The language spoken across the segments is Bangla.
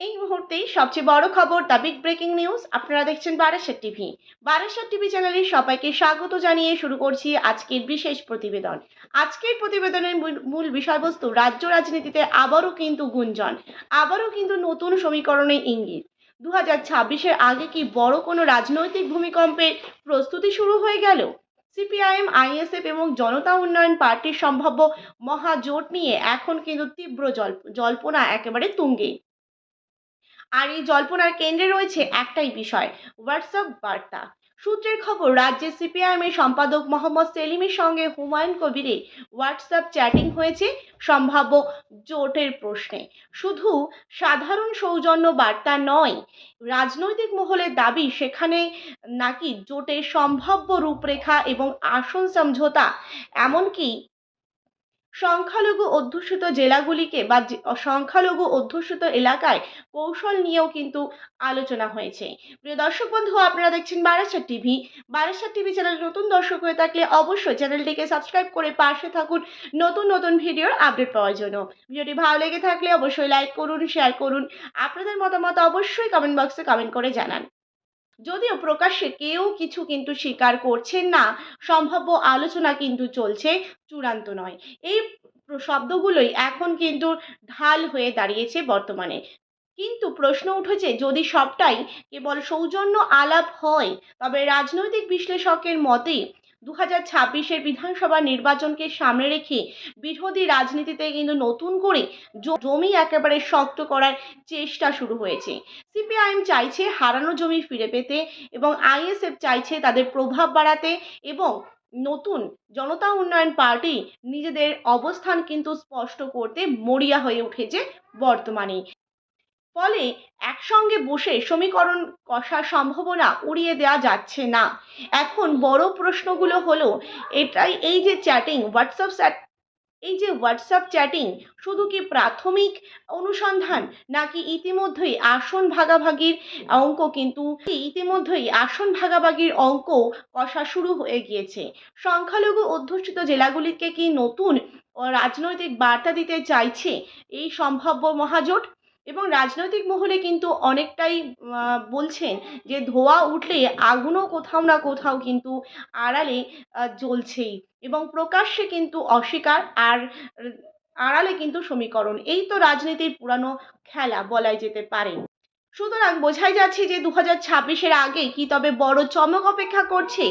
এই মুহূর্তেই সবচেয়ে বড় খবর, দ্য বিগ ব্রেকিং নিউজ। আপনারা দেখছেন বারাসাত টিভি। বারাসাত টিভি চ্যানেলে সবাইকে স্বাগত জানিয়ে শুরু করছি আজকের বিশেষ প্রতিবেদন। আজকের প্রতিবেদনের মূল বিষয়বস্তু, রাজ্য রাজনীতিতে আবারও কিন্তু গুঞ্জন, আবারও কিন্তু নতুন সমীকরণে ইঙ্গিত। 2026-এর আগে কি বড় কোনো রাজনৈতিক ভূমিকম্পের প্রস্তুতি শুরু হয়ে গেল? সিপিআইএম, আইএসএফ এবং জনতা উন্নয়ন পার্টির সম্ভাব্য মহাজোট নিয়ে এখন কিন্তু তীব্র জল্পনা একেবারে তুঙ্গে। আর এই জল্পনার কেন্দ্রে রয়েছে একটাই বিষয়, হোয়াটসঅ্যাপ বার্তা। সূত্রের খবর, রাজ্যে সিপিআইএমের সম্পাদক মোহাম্মদ সেলিমের সঙ্গে হুমায়ুন কবিরের হোয়াটসঅ্যাপ চ্যাটিং হয়েছে সম্ভাব্য জোটের প্রশ্নে। শুধু সাধারণ সৌজন্য বার্তা নয়, রাজনৈতিক মহলের দাবি সেখানে নাকি জোটের সম্ভাব্য রূপরেখা এবং আসন সমঝোতা, এমনকি সংখ্যালঘু অধ্যুষিত জেলাগুলিকে বা সংখ্যালঘু অধ্যুষিত এলাকায় কৌশল নিয়েও কিন্তু আলোচনা হয়েছে। প্রিয় দর্শক বন্ধু, আপনারা দেখছেন Barasat TV. Barasat TV channel নতুন দর্শক হয়ে থাকলে অবশ্যই চ্যানেলটিকে সাবস্ক্রাইব করে পাশে থাকুন নতুন নতুন ভিডিওর আপডেট পাওয়ার জন্য। ভিডিওটি ভালো লেগে থাকলে অবশ্যই লাইক করুন, শেয়ার করুন। আপনাদের মতামত অবশ্যই কমেন্ট বক্সে কমেন্ট করে জানান। যদিও প্রকাশ্যে কেউ কিছু কিন্তু স্বীকার করছেন না, সম্ভাব্য আলোচনা কিন্তু চলছে, চূড়ান্ত নয়। এই শব্দগুলোই এখন কিন্তু ঢাল হয়ে দাঁড়িয়েছে বর্তমানে। কিন্তু প্রশ্ন উঠেছে, যদি সবটাই কেবল সৌজন্য আলাপ হয়, তবে রাজনৈতিক বিশ্লেষকের মতে 2026-এর বিধানসভা নির্বাচনকে সামনে রেখে বিরোধী রাজনীতিতে কিন্তু নতুন করে জমি একেবারে শক্ত করার চেষ্টা শুরু হয়েছে। সিপিআইএম চাইছে হারানো জমি ফিরে পেতে এবং আইএসএফ চাইছে তাদের প্রভাব বাড়াতে, এবং নতুন জনতা উন্নয়ন পার্টি নিজেদের অবস্থান কিন্তু স্পষ্ট করতে মরিয়া হয়ে উঠেছে বর্তমানে। ফলে একসঙ্গে বসে সমীকরণ কষার সম্ভাবনা উড়িয়ে দেওয়া যাচ্ছে না। এখন বড় প্রশ্নগুলো হলো এটাই, এই যে হোয়াটসঅ্যাপ চ্যাটিং শুধু কি প্রাথমিক অনুসন্ধান, নাকি ইতিমধ্যেই আসন ভাগাভাগির অঙ্ক কষা শুরু হয়ে গিয়েছে? সংখ্যালঘু অধ্যুষিত জেলাগুলিকে কি নতুন রাজনৈতিক বার্তা দিতে চাইছে এই সম্ভাব্য মহাজোট? এবং রাজনৈতিক মহলে কিন্তু অনেকটাই বলছেন যে ধোঁয়া উঠলে আগুনও কোথাও না কোথাও কিন্তু আড়ালে জ্বলছেই, এবং প্রকাশ্যে কিন্তু অস্বীকার, আর আড়ালে কিন্তু সমীকরণ। এই তো রাজনীতির পুরানো খেলা বলাই যেতে পারে। সুতরাং বোঝাই যাচ্ছে যে 2026-এর আগে কি তবে বড় চমক অপেক্ষা করছে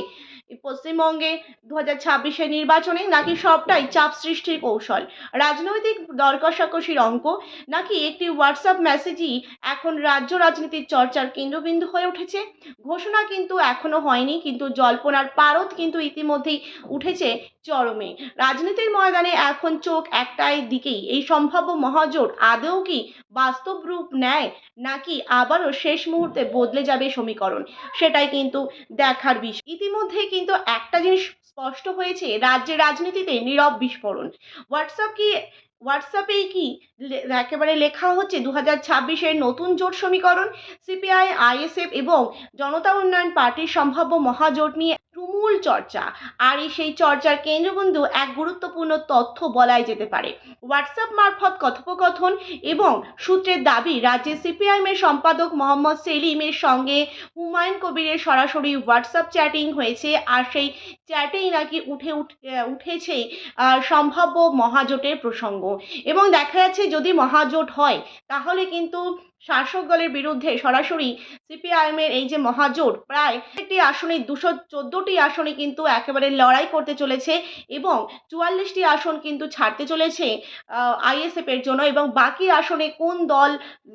এই পশ্চিমবঙ্গে 2026-এর নির্বাচনে, নাকি সবটাই চাপ সৃষ্টির কৌশল, রাজনৈতিক দর কষাকষির অঙ্ক, নাকি একটি হোয়াটসঅ্যাপ মেসেজই এখন রাজ্য রাজনীতির চর্চার কেন্দ্রবিন্দু হয়ে উঠেছে? ঘোষণা কিন্তু এখনো হয়নি, কিন্তু জল্পনার পারদ কিন্তু ইতিমধ্যেই উঠেছে চরমে। রাজনীতির ময়দানে এখন চোখ একটাই দিকেই, এই সম্ভাব্য মহাজোট আদৌ কি বাস্তব রূপ নেয়, নাকি আবারও শেষ মুহূর্তে বদলে যাবে সমীকরণ, সেটাই কিন্তু দেখার বিষয়। ইতিমধ্যেই কিন্তু একটা জিনিস স্পষ্ট হয়েছে, রাজ্যের রাজনীতিতে নীরব বিস্ফোরণ। হোয়াটসঅ্যাপেই কি একেবারে লেখা হচ্ছে 2026-এর নতুন জোট সমীকরণ? সিপিআই, আইএসএফ এবং জনতা উন্নয়ন পার্টির সম্ভাব্য মহাজোট নিয়ে তুমুল চর্চা। আর সেই চর্চার কেন্দ্রবিন্দু এক গুরুত্বপূর্ণ তথ্য বলাই যেতে পারে, হোয়াটসঅ্যাপ মারফত কথোপকথন। এবং সূত্রের দাবি, রাজ্যে সিপিআইএমের সম্পাদক মোহাম্মদ সেলিমের সঙ্গে হুমায়ুন কবিরের সরাসরি হোয়াটসঅ্যাপ চ্যাটিং হয়েছে, আর সেই চ্যাটেই নাকি উঠেছে সম্ভাব্য মহাজোটের প্রসঙ্গ। এবং দেখা যাচ্ছে যদি মহাজোট হয়, তাহলে কিন্তু শাসক দলের বিরুদ্ধে সরাসরি সিপিআইএমের এই যে মহাজোট প্রায় একটি আসনে 214টি আসনে কিন্তু একেবারে লড়াই করতে চলেছে, এবং 44টি আসন কিন্তু ছাড়তে চলেছে আইএসএফ এর জন্য, এবং বাকি আসনে কোন দল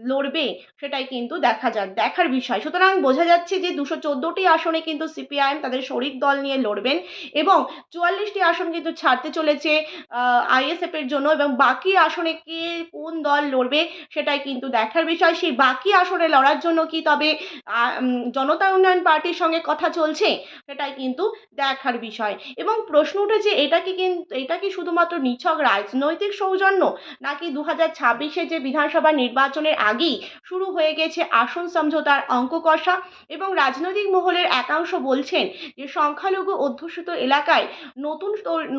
লড়বে সেটাই কিন্তু দেখার বিষয়। সুতরাং বোঝা যাচ্ছে যে 214টি আসনে কিন্তু সিপিআইএম তাদের শরিক দল নিয়ে লড়বেন, এবং 44টি আসন কিন্তু ছাড়তে চলেছে আইএসএফ এর জন্য, এবং বাকি আসনে কোন দল লড়বে সেটাই কিন্তু দেখার বিষয়। সেই বাকি আসনে লড়ার জন্য কি তবে জনতা উন্নয়ন পার্টির সঙ্গে কথা চলছে, সেটাই কিন্তু দেখার বিষয়। এবং প্রশ্ন উঠেছে এটা কি শুধুমাত্র নিছক রাজনৈতিক সৌজন্য, নাকি 2026-এ যে বিধানসভা নির্বাচনের আগেই শুরু হয়ে গেছে আসন সমঝোতার অঙ্ক কষা। এবং রাজনৈতিক মহলের একাংশ বলছেন যে সংখ্যালঘু অধ্যুষিত এলাকায়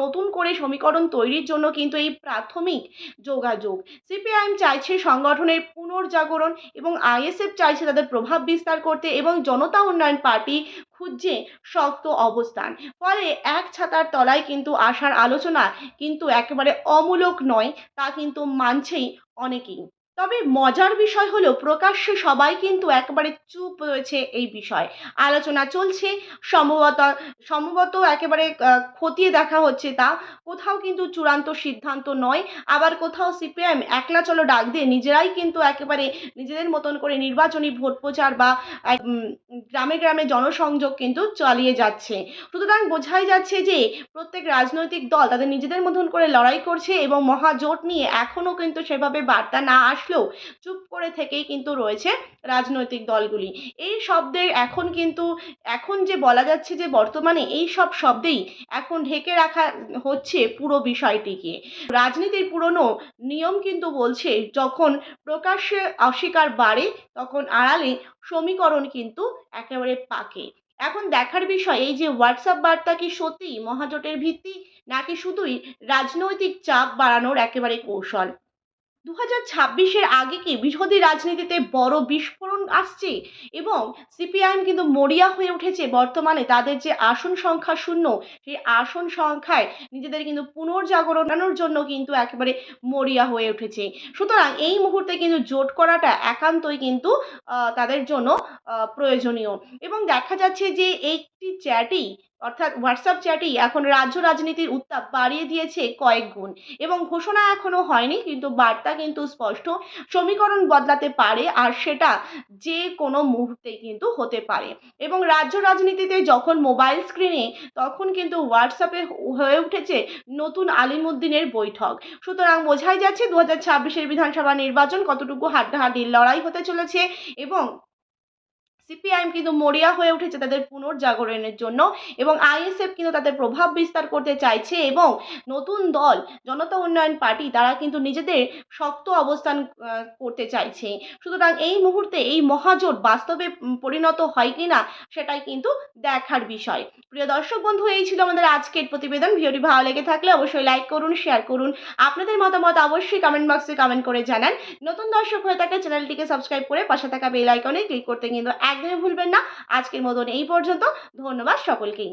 নতুন করে সমীকরণ তৈরির জন্য কিন্তু এই প্রাথমিক যোগাযোগ। সিপিআইএম চাইছে সংগঠনের পুনর্জাগরণ এবং আইএসএফ চাইছে তাদের প্রভাব বিস্তার করতে এবং জনতা উন্নয়ন পার্টি খুঁজছে শক্ত অবস্থান। ফলে এক ছাতার তলায় কিন্তু আসার আলোচনা কিন্তু একেবারে অমূলক নয়, তা কিন্তু মানছেই অনেকেই। তবে মজার বিষয় হলো প্রকাশ্যে সবাই কিন্তু একেবারে চুপ রয়েছে এই বিষয়ে। আলোচনা চলছে, সম্ভবত সম্ভবত একেবারে খতিয়ে দেখা হচ্ছে তা। কোথাও কিন্তু চূড়ান্ত সিদ্ধান্ত নয়, আবার কোথাও সিপিআইএম একলা চলো ডাক দিয়ে নিজেরাই কিন্তু একেবারে নিজেদের মতন করে নির্বাচনী ভোট প্রচার বা গ্রামে গ্রামে জনসংযোগ কিন্তু চালিয়ে যাচ্ছে। সুতরাং বোঝাই যাচ্ছে যে প্রত্যেক রাজনৈতিক দল তাদের নিজেদের মতন করে লড়াই করছে এবং মহাজোট নিয়ে এখনও কিন্তু সেভাবে বার্তা না আসলেও চুপ করে থেকেই কিন্তু রয়েছে রাজনৈতিক দলগুলি। এই শব্দের এখন যে বলা যাচ্ছে যে বর্তমানে এই সব শব্দেই এখন ঢেকে রাখা হচ্ছে পুরো বিষয়টিকে। রাজনীতির পুরনো নিয়ম কিন্তু বলছে যখন প্রকাশ্যে অস্বীকার বাড়ে তখন আড়ালে সমীকরণ কিন্তু একেবারে পাকে। এখন দেখার বিষয় এই যে হোয়াটসঅ্যাপ বার্তা কি সত্যিই মহাজোটের ভিত্তি, নাকি শুধুই রাজনৈতিক চাপ বাড়ানোর একেবারে কৌশল। 2026-এর আগে কি বিরোধী রাজনীতিতে বড় বিস্ফোরণ আসছে এবং সিপিআইএম কিন্তু মরিয়া হয়ে উঠেছে বর্তমানে তাদের যে আসন সংখ্যা শূন্য, সেই আসন সংখ্যায় নিজেদের কিন্তু পুনর্জাগরণের জন্য কিন্তু একেবারে মরিয়া হয়ে উঠেছে। সুতরাং এই মুহূর্তে কিন্তু জোট করাটা একান্তই কিন্তু তাদের জন্য প্রয়োজনীয়। এবং দেখা যাচ্ছে যে একটি চ্যাটই অর্থাৎ হোয়াটসঅ্যাপ চ্যাটই এখন রাজ্য রাজনীতির উত্তাপ বাড়িয়ে দিয়েছে কয়েক গুণ। এবং ঘোষণা এখনো হয়নি, কিন্তু বার্তা কিন্তু স্পষ্ট। সমীকরণ বদলাতে পারে আর সেটা যে কোনো মুহূর্তেই কিন্তু হতে পারে। এবং রাজ্য রাজনীতিতে যখন মোবাইল স্ক্রিনে, তখন কিন্তু হোয়াটসঅ্যাপে হয়ে উঠেছে নতুন আলিমুদ্দিনের বৈঠক। সুতরাং বোঝাই যাচ্ছে 2026-এর বিধানসভা নির্বাচন কতটুকু হাড্ডাহাড্ডির লড়াই হতে চলেছে এবং সিপিআইএম কিন্তু মরিয়া হয়ে উঠেছে তাদের পুনর্জাগরণের জন্য এবং আইএসএফ কিন্তু তাদের প্রভাব বিস্তার করতে চাইছে এবং নতুন দল জনতা উন্নয়ন পার্টি তারা কিন্তু নিজেদের শক্ত অবস্থান করতে চাইছে। সুতরাং এই মুহূর্তে এই মহাজোট বাস্তবে পরিণত হয় কিনা সেটাই কিন্তু দেখার বিষয়। প্রিয় দর্শক বন্ধু, এই ছিল আমাদের আজকের প্রতিবেদন। ভিডিওটি ভালো লেগে থাকলে অবশ্যই লাইক করুন, শেয়ার করুন, আপনাদের মতামত অবশ্যই কমেন্ট বক্সে কমেন্ট করে জানান। নতুন দর্শক হয়ে থাকলে চ্যানেলটিকে সাবস্ক্রাইব করে পাশে থাকা বেল আইকনে ক্লিক করতে কিন্তু একদমই ভুলবেন না। আজকের মতন এই পর্যন্ত। ধন্যবাদ সকলকেই।